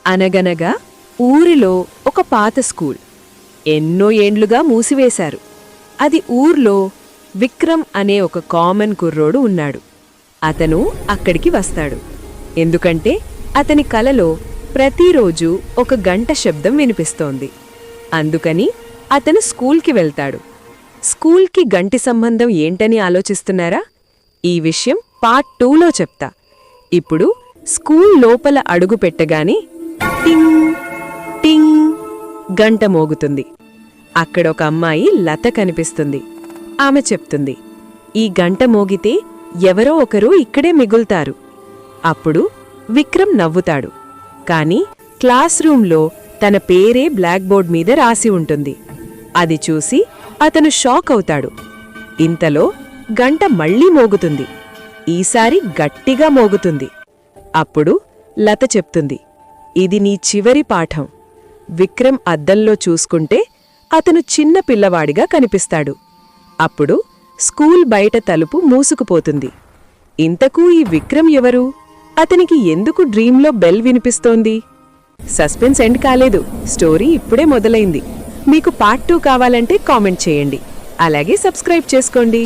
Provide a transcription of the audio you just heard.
అనగనగా ఊరిలో ఒక పాత స్కూల్ ఎన్నో ఏండ్లుగా మూసివేశారు. అది ఊర్లో విక్రమ్ అనే ఒక కామన్ కుర్రోడు ఉన్నాడు. అతను అక్కడికి వస్తాడు. ఎందుకంటే అతని కలలో ప్రతిరోజు ఒక గంట శబ్దం వినిపిస్తోంది. అందుకని అతను స్కూల్కి వెళ్తాడు. స్కూల్కి గంటి సంబంధం ఏంటని ఆలోచిస్తున్నారా? ఈ విషయం పార్ట్ 2లో చెప్తా. ఇప్పుడు స్కూల్ లోపల అడుగు పెట్టగానే టింగ్ టింగ్ గంట మోగుతుంది. అక్కడొక అమ్మాయి లత కనిపిస్తుంది. ఆమె చెప్తుంది, ఈ గంట మోగితే ఎవరో ఒకరు ఇక్కడే మిగులుతారు. అప్పుడు విక్రమ్ నవ్వుతాడు. కాని క్లాస్ రూంలో తన పేరే బ్లాక్ బోర్డ్ మీద రాసి ఉంటుంది. అది చూసి అతను షాక్ అవుతాడు. ఇంతలో గంట మళ్లీ మోగుతుంది. ఈసారి గట్టిగా మోగుతుంది. అప్పుడు లత చెప్తుంది, ఇది నీ చివరి పాఠం. విక్రమ్ అద్దంలో చూసుకుంటే అతను చిన్న పిల్లవాడిగా కనిపిస్తాడు. అప్పుడు స్కూల్ బయట తలుపు మూసుకుపోతుంది. ఇంతకూ ఈ విక్రమ్ ఎవరు? అతనికి ఎందుకు డ్రీంలో బెల్ వినిపిస్తోంది? సస్పెన్స్ ఎండ్ కాలేదు. స్టోరీ ఇప్పుడే మొదలైంది. మీకు పార్ట్ 2 కావాలంటే కామెంట్ చేయండి. అలాగే సబ్స్క్రైబ్ చేసుకోండి.